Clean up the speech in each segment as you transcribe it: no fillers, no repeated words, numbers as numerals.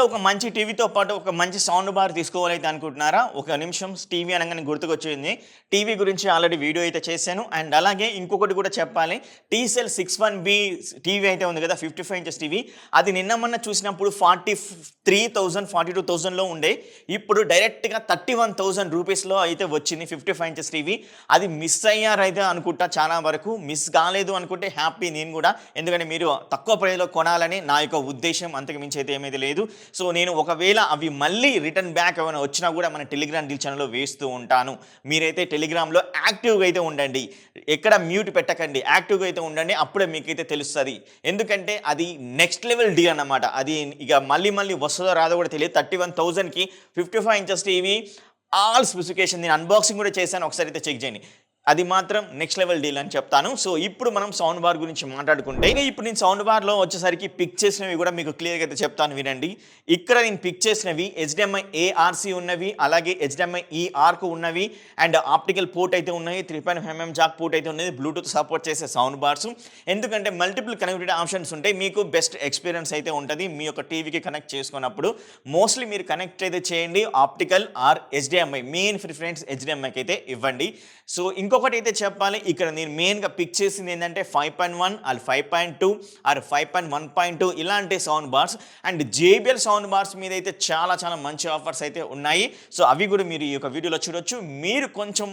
ఒకవేళ ఒక మంచి టీవీతో పాటు ఒక మంచి సౌండ్ బార్ తీసుకోవాలైతే అనుకుంటున్నారా? ఒక నిమిషం టీవీ అనగానే గుర్తుకొచ్చింది. టీవీ గురించి ఆల్రెడీ వీడియో అయితే చేశాను. అండ్ అలాగే ఇంకొకటి కూడా చెప్పాలి. టీసెల్ 61B టీవీ అయితే ఉంది కదా! 55 ఇంచెస్ టీవీ. అది నిన్న మొన్న చూసినప్పుడు 43,000, 42,000లో ఉండే. ఇప్పుడు డైరెక్ట్‌గా 31,000 రూపీస్‌లో అయితే వచ్చింది 55 ఇంచెస్ టీవీ. అది మిస్ అయ్యారైతే అనుకుంటా చాలా వరకు. మిస్ కాలేదు అనుకుంటే హ్యాపీ నేను కూడా. ఎందుకంటే మీరు తక్కువ ప్రైస్‌లో కొనాలని నా యొక్క ఉద్దేశ్యం. అంతకు మించి అయితే ఏమైతే లేదు. సో నేను ఒకవేళ అవి మళ్ళీ రిటర్న్ బ్యాక్ ఏమైనా వచ్చినా కూడా మన టెలిగ్రామ్ డీల్ ఛానల్‌లో వేస్తూ ఉంటాను. మీరైతే టెలిగ్రామ్‌లో యాక్టివ్‌గా అయితే ఉండండి. ఎక్కడ మ్యూట్ పెట్టకండి. యాక్టివ్‌గా అయితే ఉండండి. అప్పుడే మీకైతే తెలుస్తది. ఎందుకంటే అది నెక్స్ట్ లెవెల్ డీల్ అన్నమాట. అది ఇక మళ్ళీ మళ్ళీ వస్తదో రాదో కూడా తెలియదు. 31,000కి 55 ఇంచెస్ టీవీ ఆల్ స్పెసిఫికేషన్ నేను అన్బాక్సింగ్ కూడా చేశాను. ఒకసారి అయితే చెక్ చేయండి. అది మాత్రం నెక్స్ట్ లెవెల్ డీల్ అని చెప్తాను. సో ఇప్పుడు మనం సౌండ్ బార్ గురించి మాట్లాడుకుంటే ఇప్పుడు నేను సౌండ్ బార్‌లో వచ్చేసరికి పిక్ చేసినవి కూడా మీకు క్లియర్‌గా అయితే చెప్తాను వినండి. ఇక్కడ నేను పిక్ చేసినవి HDMI ARC ఉన్నవి, అలాగే HDMI ERకు ఉన్నవి అండ్ ఆప్టికల్ పోర్ట్ అయితే ఉన్నాయి. 3.5mm జాక్ పోర్ట్ అయితే ఉన్నది. బ్లూటూత్ సపోర్ట్ చేసే సౌండ్ బార్స్. ఎందుకంటే మల్టిపుల్ కనెక్టివిటీ ఆప్షన్స్ ఉంటాయి. మీకు బెస్ట్ ఎక్స్‌పీరియన్స్ అయితే ఉంటది. మీ యొక్క టీవీకి కనెక్ట్ చేసుకున్నప్పుడు మోస్ట్‌లీ మీరు కనెక్ట్ అయితే చేయండి optical or HDMI. Main preference HDMIకి అయితే ఇవ్వండి. సో ఇంకొకటి అయితే చెప్పాలి. ఇక్కడ నేను మెయిన్‌గా పిక్ చేసింది ఏంటంటే 5.1 ఆర్ 5.2 ఆర్ 5.1.2 ఇలాంటి sound bars and JBL sound bars మీద అయితే చాలా చాలా మంచి ఆఫర్స్ అయితే ఉన్నాయి. సో అవి కూడా మీరు ఈ యొక్క వీడియోలో చూడొచ్చు. మీరు కొంచెం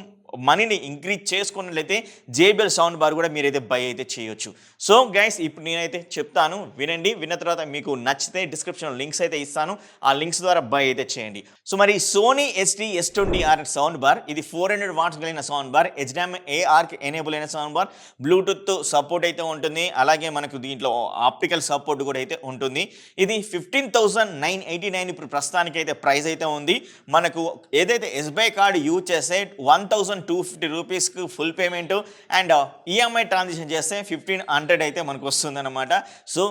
మనీని ఇంక్రీజ్ చేసుకున్నట్లయితే JBL సౌండ్ బార్ కూడా మీరైతే బై అయితే చేయొచ్చు. సో గైస్ ఇప్పుడు నేనైతే చెప్తాను వినండి. విన్న తర్వాత మీకు నచ్చితే డిస్క్రిప్షన్‌లో లింక్స్ అయితే ఇస్తాను. ఆ లింక్స్ ద్వారా బై అయితే చేయండి. సో మరి సోనీ SD-S20R సౌండ్ బార్ ఇది 400 వాట్స్ కలిగిన సౌండ్ బార్. HDMI ARకి ఎనేబుల్ అయిన సౌండ్ బార్. బ్లూటూత్ సపోర్ట్ అయితే ఉంటుంది. అలాగే మనకు దీంట్లో ఆప్టికల్ సపోర్ట్ కూడా అయితే ఉంటుంది. ఇది 15,989 ఇప్పుడు ప్రస్తుతానికి అయితే ప్రైస్ అయితే ఉంది. మనకు ఏదైతే SBI కార్డ్ యూజ్ చేస్తే 1,250 రూపీస్‌కి full payment and EMI transaction చేస్తే 1,500 అయితే మనకు వస్తుందన్నమాట. సో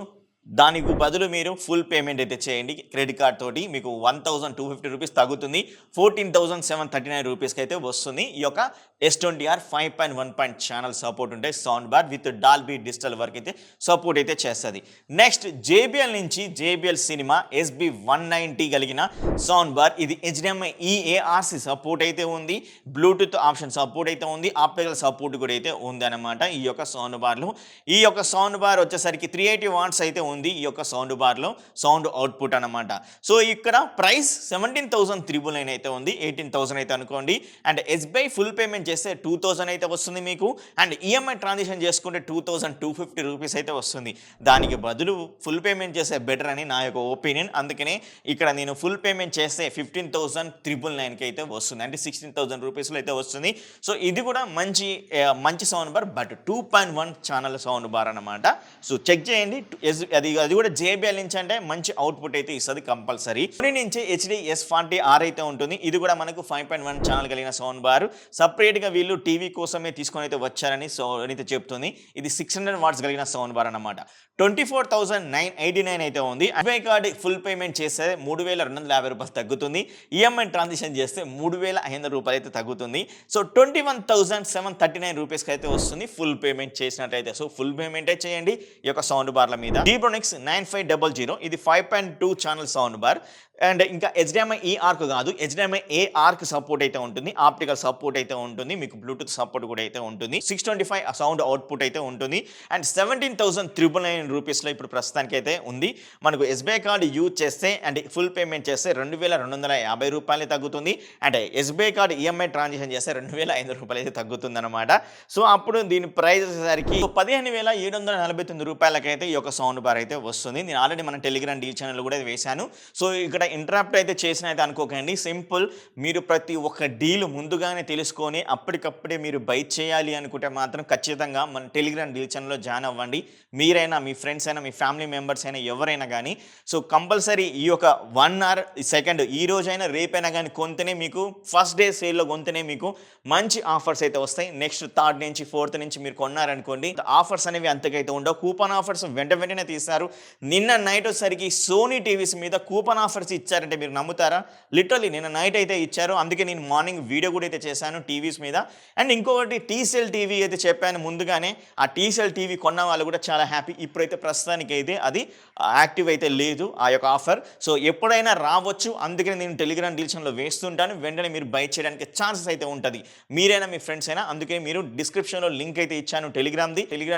దానికి బదులు మీరు ఫుల్ పేమెంట్ అయితే చేయండి క్రెడిట్ కార్డ్ తోటి. మీకు 1,250 రూపీస్ తగ్గుతుంది. 14,739 రూపీస్‌కి అయితే వస్తుంది. ఈ యొక్క S20R 5.1 ఛానల్ సపోర్ట్ ఉంటే sound bar with Dolby digital work అయితే సపోర్ట్ అయితే చేస్తుంది. నెక్స్ట్ JBL నుంచి JBL సినిమా SB190 కలిగిన సౌండ్ బార్. ఇది HDMI EARC సపోర్ట్ అయితే ఉంది. బ్లూటూత్ ఆప్షన్ సపోర్ట్ అయితే ఉంది. ఆప్టికల్ సపోర్ట్ కూడా అయితే ఉంది అన్నమాట ఈ యొక్క సౌండ్ బార్లో. ఈ యొక్క సౌండ్ బార్ వచ్చేసరికి 380 వాట్స్ అయితే ఉంది ఈ యొక్క సౌండ్ బార్లో సౌండ్ అవుట్పుట్ అన్నమాట. సో ఇక్కడ ప్రైస్ 17,999 అయితే ఉంది. 18,000 అయితే అనుకోండి. అండ్ SBI ఫుల్ పేమెంట్ చేస్తే 2,000 అయితే వస్తుంది మీకు. అండ్ EMI ట్రాన్సాక్షన్ చేసుకుంటే 2,250 రూపీస్ అయితే వస్తుంది. దానికి బదులు ఫుల్ పేమెంట్ చేస్తే బెటర్ అని నా యొక్క ఒపీనియన్. అందుకనే ఇక్కడ నేను ఫుల్ పేమెంట్ చేస్తే 15,999కి అయితే వస్తుంది. అంటే 16,000 రూపీస్లో అయితే వస్తుంది. సో ఇది కూడా మంచి sound bar but 2.1 channel sound bar అన్నమాట. సో చెక్ చేయండి. అది కూడా JBL నుంచి అంటే మంచి అవుట్పుట్ అయితే ఇస్తుంది కంపల్సరీ. సోనీ నుంచి HD-S40R అయితే ఉంటుంది. ఇది కూడా మనకు 5.1 ఛానల్ కలిగిన సౌండ్ బార్. సపరేట్గా వీళ్ళు టీవీ కోసమే తీసుకొని అయితే వచ్చారని సోనీ అయితే చెప్తుంది. ఇది 600 వాట్స్ కలిగిన సౌండ్ బార్ అన్నమాట. 24,989 అయితే ఉంది. SBI కార్డ్ ఫుల్ పేమెంట్ చేస్తే 3,250 రూపాయలు తగ్గుతుంది. EMI ట్రాన్సాక్షన్ చేస్తే 3,500 రూపాయలు అయితే తగ్గుతుంది. సో 21,739 రూపీస్కి అయితే వస్తుంది ఫుల్ పేమెంట్ చేసినట్టయితే. సో ఫుల్ పేమెంటే చేయండి ఈ యొక్క సౌండ్ బార్ల మీద. Dbronix 9500 ఇది 5.2 ఛానల్ సౌండ్ బార్. అండ్ ఇంకా HDMI ERకు కాదు, HDMI ARకి సపోర్ట్ అయితే ఉంటుంది. ఆప్టికల్ సపోర్ట్ అయితే ఉంటుంది. మీకు బ్లూటూత్ సపోర్ట్ కూడా అయితే ఉంటుంది. 625 సౌండ్ అవుట్పుట్ అయితే ఉంటుంది. అండ్ 17,999 రూపీస్లో ఇప్పుడు ప్రస్తుతానికి అయితే ఉంది. మనకు SBI కార్డు యూజ్ చేస్తే అండ్ ఫుల్ పేమెంట్ చేస్తే 2,250 రూపాయలు తగ్గుతుంది. And SBI card EMI transaction చేస్తే 2,500 రూపాయలు అయితే తగ్గుతుంది అనమాట. సో అప్పుడు దీని ప్రైస్ వచ్చేసరికి 15,749 రూపాయలకైతే ఈ యొక్క సౌండ్ బార్ అయితే వస్తుంది. నేను ఆల్రెడీ మన టెలిగ్రామ్ డీల్ ఛానల్ కూడా వేశాను. సో ఇక్కడ ఇంటరప్ట్ అయితే చేసిన అయితే అనుకోకండి. సింపుల్, మీరు ప్రతి ఒక్క డీల్ ముందుగానే తెలుసుకొని అప్పటికప్పుడే మీరు బై చేయాలి అనుకుంటే మాత్రం ఖచ్చితంగా మన టెలిగ్రామ్ డీల్ ఛానల్లో జాయిన్ అవ్వండి. మీరైనా, మీ ఫ్రెండ్స్ అయినా, మీ ఫ్యామిలీ మెంబర్స్ అయినా, ఎవరైనా కానీ. సో కంపల్సరీ ఈ యొక్క 1 అవర్ సెకండ్ ఈ రోజైనా రేపైనా కానీ కొంతనే మీకు ఫస్ట్ డే సేల్లో కొంతనే మీకు మంచి ఆఫర్స్ అయితే వస్తాయి. నెక్స్ట్ 3rd నుంచి 4th నుంచి మీరు కొన్నారనుకోండి, ఆఫర్స్ అనేవి అంతకైతే ఉండవు. కూపన్ ఆఫర్స్ వెంటనే తీస్తారు. చేశారు. నిన్న నైట్ వచ్చేసరికి సోనీ టీవీస్ మీద కూపన్ ఆఫర్స్ ఇచ్చారంటే మీరు నమ్ముతారా? లిటరల్లీ నిన్న నైట్ అయితే ఇచ్చారు. అందుకే నేను మార్నింగ్ వీడియో కూడా అయితే చేశాను టీవీస్ మీద. అండ్ ఇంకొకటి టీసెల్ టీవీ అయితే చెప్పాను ముందుగానే. ఆ టీసెల్ టీవీ కొన్న వాళ్ళు కూడా చాలా హ్యాపీ. ఇప్పుడైతే ప్రస్తుతానికి అయితే అది యాక్టివ్ అయితే లేదు ఆ యొక్క ఆఫర్. సో ఎప్పుడైనా రావచ్చు. అందుకని నేను టెలిగ్రామ్ డీల్స్లో వేస్తుంటాను. వెంటనే మీరు బై చేయడానికి ఛాన్సెస్ అయితే ఉంటుంది. మీరైనా మీ ఫ్రెండ్స్ అయినా. అందుకే మీరు డిస్క్రిప్షన్లో లింక్ అయితే ఇచ్చాను టెలిగ్రామ్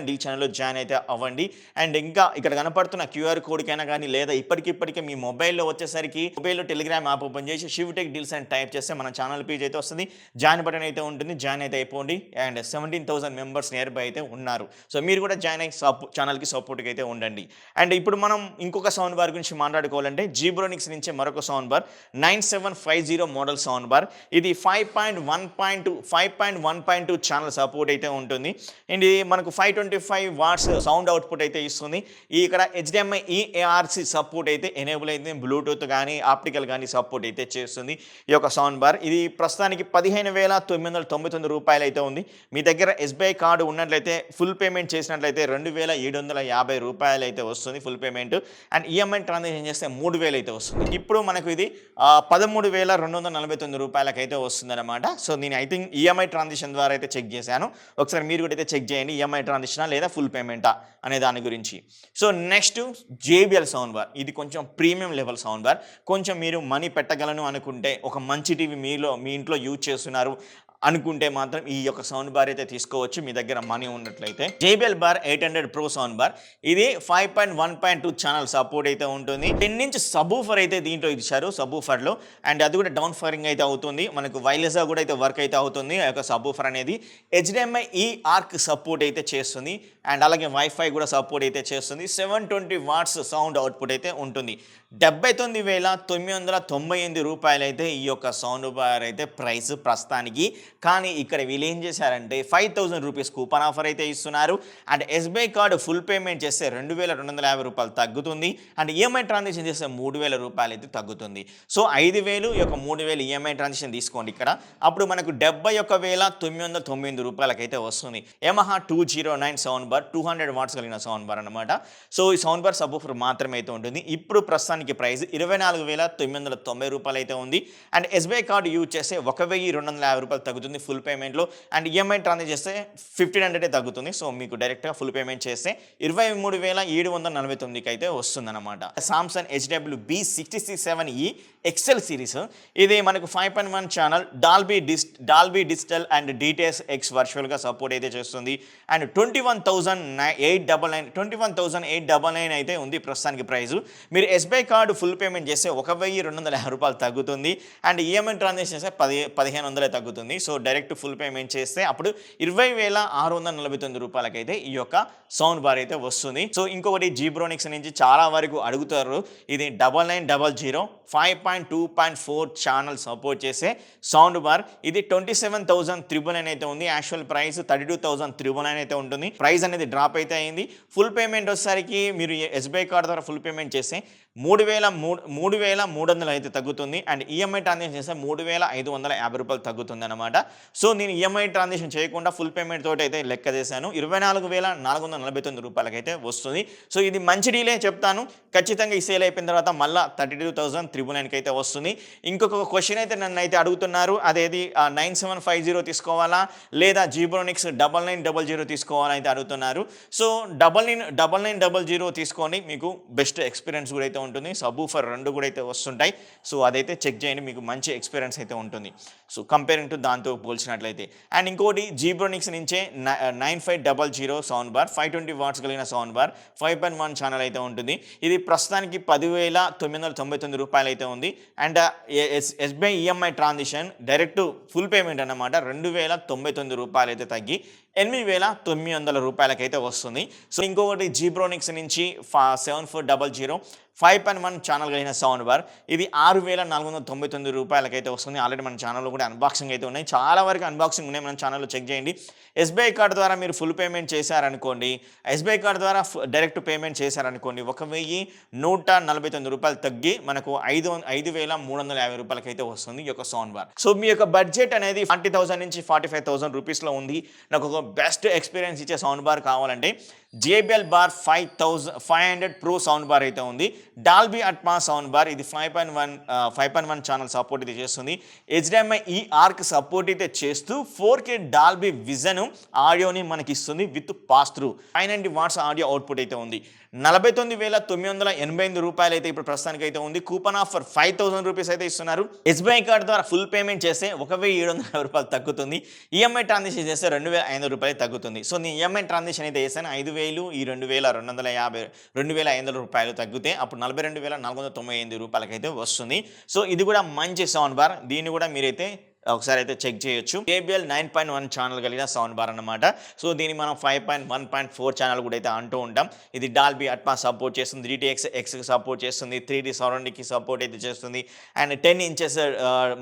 డీల్ ఛానల్లో జాయిన్ అయితే అవ్వండి. అండ్ ఇంకా ఇక్కడ కనపడుతున్న క్యూఆర్ కోడ్కైనా కానీ లేదా ఇప్పటికిప్పటికే మీ మొబైల్లో వచ్చేసరికి మొబైల్లో టెలిగ్రామ్ యాప్ ఓపెన్ చేసి శివటెక్ డీల్స్ అని టైప్ చేస్తే మన ఛానల్ పేజ్ అయితే వస్తుంది. జాయిన్ బటన్ అయితే ఉంటుంది. జాయిన్ అయితే అయిపోండి. అండ్ 17,000 మెంబర్స్ నియర్ బై అయితే ఉన్నారు. సో మీరు కూడా జాయిన్ అయ్యి ఛానల్కి సపోర్ట్గా అయితే ఉండండి. అండ్ ఇప్పుడు మనం ఇంకొక సౌండ్ బార్ గురించి మాట్లాడుకోవాలంటే జీబ్రోనిక్స్ నుంచి మరొక sound bar 9750 model sound bar. ఇది 5.1.2 ఛానల్ సపోర్ట్ అయితే ఉంటుంది. అండ్ ఇది మనకు 525 వాట్స్ సౌండ్ అవుట్పుట్ అయితే ఇస్తుంది. ఇక్కడ HDMI EARC సపోర్ట్ అయితే ఎనేబుల్ అయితే బ్లూటూత్ కానీ ఆప్టికల్ కానీ సపోర్ట్ అయితే చేస్తుంది ఈ యొక్క సౌండ్ బార్. ఇది ప్రస్తుతానికి 15,999 రూపాయలు అయితే ఉంది. మీ దగ్గర SBI కార్డు ఉన్నట్లయితే ఫుల్ పేమెంట్ చేసినట్లయితే 2,750 రూపాయలు అయితే వస్తుంది full payment. And EMI transaction చేస్తే 3,000 అయితే వస్తుంది. ఇప్పుడు మనకు ఇది 13,249 రూపాయలకి అయితే వస్తుంది అనమాట. సో నేను ఐ థింక్ EMI ట్రాన్సాక్షన్ ద్వారా అయితే చెక్ చేశాను. ఒకసారి మీరు కూడా అయితే చెక్ చేయండి EMI ట్రాన్సాక్షనా లేదా ఫుల్ పేమెంటా అనే దాని గురించి. So next JBL sound bar. ఇది కొంచెం ప్రీమియం లెవెల్ సౌండ్ బార్. కొంచెం మీరు మనీ పెట్టగలను అనుకుంటే, ఒక మంచి టీవీ మీ ఇంట్లో యూజ్ చేస్తున్నారు అనుకుంటే మాత్రం ఈ యొక్క సౌండ్ బార్ అయితే తీసుకోవచ్చు మీ దగ్గర మనీ ఉన్నట్లయితే. JBL bar 800 Pro sound bar. ఇది 5.1.2 ఛానల్ సపోర్ట్ అయితే ఉంటుంది. 10 ఇంచ్ సబూఫర్ అయితే దీంట్లో ఇచ్చారు సబూఫర్లో. అండ్ అది కూడా డౌన్ ఫైరింగ్ అయితే అవుతుంది. మనకు వైర్లెస్గా కూడా అయితే వర్క్ అయితే అవుతుంది ఆ యొక్క సబూఫర్ అనేది. HDMI EARC సపోర్ట్ అయితే చేస్తుంది. అండ్ అలాగే వైఫై కూడా సపోర్ట్ అయితే చేస్తుంది. 720 వాట్స్ సౌండ్ అవుట్పుట్ అయితే ఉంటుంది. 79,998 రూపాయలు అయితే ఈ యొక్క సౌండ్ బార్ అయితే ప్రైస్ ప్రస్తుతానికి. కానీ ఇక్కడ వీళ్ళు ఏం చేశారంటే 5,000 రూపీస్ కూపన్ ఆఫర్ అయితే ఇస్తున్నారు. And SBI card full payment చేస్తే 2,250 రూపాయలు తగ్గుతుంది. అండ్ EMI ట్రాన్సాక్షన్ చేస్తే 3,000 రూపాయలు అయితే తగ్గుతుంది. సో 5,000 ఈ యొక్క 3,000 EMI ట్రాన్సాక్షన్ తీసుకోండి ఇక్కడ. అప్పుడు మనకు 71,909 రూపాయలకి అయితే వస్తుంది. Yamaha 209 సౌండ్ బార్ 200 వాట్స్ కలిగిన సౌండ్ బార్ అనమాట. సో ఈ సౌండ్ బార్ సబూఫర్ మాత్రమే అయితే ఉంటుంది. ఇప్పుడు ప్రస్తుతానికి ప్రైస్ 24,990 రూపాయలు అయితే ఉంది. అండ్ SBI కార్డు యూజ్ చేస్తే 1,250 రూపాయలు తగ్గుతుంది ఫుల్ పేమెంట్లో. అండ్ EMI ట్రాన్సాక్షన్ చేస్తే 1,500 తగ్గుతుంది. సో మీకు డైరెక్ట్గా ఫుల్ పేమెంట్ చేస్తే 23,749కి అయితే వస్తుంది అనమాట. సామ్సంగ్ HWB67E XL సిరీస్. ఇది మనకు 5.1 channel Dolby digital and DTS X వర్చువల్గా సపోర్ట్ అయితే చేస్తుంది. అండ్ 21,899 అయితే ఉంది ప్రస్తుతానికి ప్రైస్. మీరు SBI కార్డు ఫుల్ పేమెంట్ చేస్తే 1,250 రూపాయలు తగ్గుతుంది. అండ్ EMI ట్రాన్సాక్షన్ చేస్తే 1,500 తగ్గుతుంది. సో డైరెక్ట్ ఫుల్ పేమెంట్ చేస్తే అప్పుడు 20,649 రూపాయలకైతే ఈ యొక్క సౌండ్ బార్ అయితే వస్తుంది. సో ఇంకొకటి జీబ్రోనిక్స్ నుంచి చాలా వరకు అడుగుతారు. ఇది 9900 5.2.4 ఛానల్ సపోర్ట్ చేసే సౌండ్ బార్. ఇది 27,399 అయితే ఉంది. యాక్చువల్ ప్రైస్ 32,399 అయితే ఉంటుంది. ప్రైస్ అనేది డ్రాప్ అయితే అయింది. ఫుల్ పేమెంట్ వచ్చేసరికి మీరు SBI కార్డు ద్వారా ఫుల్ పేమెంట్ చేస్తే 3,300 అయితే తగ్గుతుంది. అండ్ EMI ట్రాన్సాక్షన్ చేస్తే 3,550 రూపాయలు తగ్గుతుంది అనమాట. సో నేను EMI ట్రాన్సాక్షన్ చేయకుండా ఫుల్ పేమెంట్ తోటి అయితే లెక్క చేశాను. 24,449 రూపాయలకైతే వస్తుంది. సో ఇది మంచి డీలే చెప్తాను. ఖచ్చితంగా ఈ సేల్ అయిపోయిన తర్వాత మళ్ళీ 32,399కి అయితే వస్తుంది. ఇంకొక క్వశ్చన్ అయితే నన్ను అయితే అడుగుతున్నారు. అదేది 9750 తీసుకోవాలా లేదా జీబ్రోనిక్స్ 9900 తీసుకోవాలా అయితే అడుగుతున్నారు. సో 9900 తీసుకోండి. మీకు బెస్ట్ ఎక్స్పీరియన్స్ కూడా అయితే ఉంటుంది. సబూఫర్ 2 కూడా అయితే వస్తుంటాయి. సో అదైతే చెక్ చేయండి. మీకు మంచి ఎక్స్పీరియన్స్ అయితే ఉంటుంది. సో కంపేరింగ్ టు దాంతో పోల్చినట్లయితే. అండ్ ఇంకోటి జీబ్రోనిక్స్ నుంచే 9500 సౌండ్ బార్ 520 వాట్స్ కలిగిన సౌండ్ బార్ 5.1 ఛానల్ అయితే ఉంటుంది. ఇది ప్రస్తుతానికి 10,999 రూపాయలు అయితే ఉంది. And SBI EMI transaction direct full payment అన్నమాట 2,099 రూపాయలు అయితే తగ్గి 8,900 రూపాయలకైతే వస్తుంది. సో ఇంకొకటి జీబ్రోనిక్స్ నుంచి 7400 5.1 ఛానల్ కలిగిన సౌండ్ బార్. ఇది 6,499 రూపాయలకైతే వస్తుంది. ఆల్రెడీ మన ఛానల్లో కూడా అన్బాక్సింగ్ అయితే ఉన్నాయి. చాలా వరకు అన్బాక్సింగ్ ఉన్నాయి, మన ఛానల్లో చెక్ చేయండి. ఎస్బీఐ కార్డు ద్వారా మీరు ఫుల్ పేమెంట్ చేశారనుకోండి, ఎస్బీఐ కార్డు ద్వారా డైరెక్ట్ పేమెంట్ చేశారనుకోండి, 1,149 రూపాయలు తగ్గి మనకు 5,350 రూపాయలకైతే వస్తుంది ఈ యొక్క సౌండ్ బార్. సో మీ యొక్క బడ్జెట్ అనేది 40,000 నుంచి 45,000 రూపీస్లో ఉంది. నాకు ఒక బెస్ట్ ఎక్స్పీరియన్స్ ఇచ్చే సౌండ్ బార్ కావాలంటే JBL bar 500 pro sound bar అయితే ఉంది. డాల్బీ అట్మాస్ సౌండ్ బార్, ఇది 5.1 ఛానల్ సపోర్ట్ అయితే చేస్తుంది. HDMI ఈ ఆర్క్ సపోర్ట్ అయితే చేస్తూ 4K డాల్బీ విజన్ ఆడియోని మనకి ఇస్తుంది with pass through. 590 watts audio output అయితే ఉంది. 49,988 రూపాయలు అయితే ఇప్పుడు ప్రస్తుతానికి అయితే ఉంది. కూపన్ ఆఫర్ 5,000 రూపీస్ అయితే ఇస్తున్నారు. ఎస్బీఐ కార్డు ద్వారా ఫుల్ పేమెంట్ చేస్తే 1,750 రూపాయలు తగ్గుతుంది. ఈఎంఐ ట్రాన్సాక్షన్ చేస్తే 2,500 రూపాయలు తగ్గుతుంది. సో నేను ఈఎంఐ ట్రాన్సాక్షన్ అయితే చేశాను. 5,000 ఈ 2,250 2,500 రూపాయలు తగ్గితే అప్పుడు 42,498 రూపాయలకైతే వస్తుంది. సో ఇది కూడా మంచి సౌండ్ బార్, దీన్ని కూడా మీరైతే ఒకసారి అయితే చెక్ చేయొచ్చు. JBL 9.1 ఛానల్ కలిగిన సౌండ్ బార్ అన్నమాట. సో దీన్ని మనం 5.1.4 ఛానల్ కూడా అయితే అంటూ ఉంటాం. ఇది డాల్బీ అట్మాస్ సపోర్ట్ చేస్తుంది, DTX సపోర్ట్ చేస్తుంది, 3D సరౌండింగ్కి సపోర్ట్ అయితే చేస్తుంది, అండ్ 10 ఇంచెస్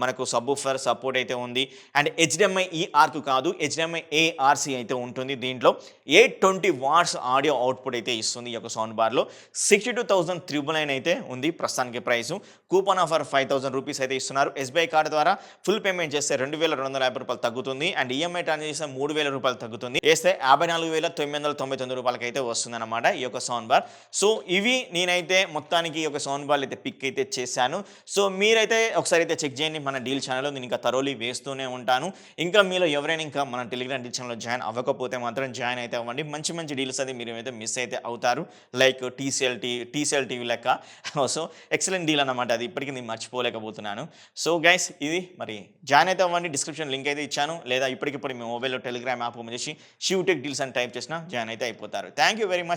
మనకు సబ్వూఫర్ సపోర్ట్ అయితే ఉంది. అండ్ HDMI ఈ ఆర్క్ కాదు, HDMI ARC అయితే ఉంటుంది. దీంట్లో 820 వాట్స్ ఆడియో అవుట్పుట్ అయితే ఇస్తుంది ఈ యొక్క సౌండ్ బార్లో. 62,399 అయితే ఉంది ప్రస్తుతానికి ప్రైస్. కూపన్ ఆఫర్ 5,000 రూపీస్ అయితే ఇస్తున్నారు. ఎస్బీఐ కార్డు ద్వారా ఫుల్ పేమెంట్ చేస్తే 2,250 రూపాయలు తగ్గుతుంది. అండ్ ఈఎంఐ ట్రాన్సాక్షన్ చేస్తే 3,000 రూపాయలు తగ్గుతుంది. వేస్తే 54,999 రూపాయలకి అయితే వస్తుంది అనమాట ఈ యొక్క సౌండ్ బార్. సో ఇవి నేనైతే మొత్తానికి ఈ యొక్క సౌండ్ బార్ అయితే పిక్ అయితే చేశాను. సో మీరైతే ఒకసారి అయితే చెక్ చేయండి మన డీల్ ఛానల్లో. నేను ఇంకా తరోలీ వేస్తూనే ఉంటాను. ఇంకా మీలో ఎవరైనా ఇంకా మన టెలిగ్రామ్ డీల్ ఛానల్లో జాయిన్ అవ్వకపోతే మాత్రం జాయిన్ అయితే అవ్వండి. మంచి మంచి డీల్స్ అది మీరు అయితే మిస్ అయితే అవుతారు. లైక్ టీసీఎల్ టీవీ లెక్క. సో ఎక్సలెంట్ డీల్ అనమాట అది, ఇప్పటికీ నేను మర్చిపోలేకపోతున్నాను. సో గైస్ ఇది మరి జాయిన్ అయితే అవ్వండి. డిస్క్రిప్షన్ లింక్ అయితే ఇచ్చాను, లేదా ఇప్పటికిప్పుడు మీ మొబైల్లో టెలిగ్రామ్ యాప్ ఓపెన్ చేసి షివ్ టెక్ డీల్స్ అని టైప్ చేసినా జాయిన్ అయితే అయిపోతారు. Thank you very much.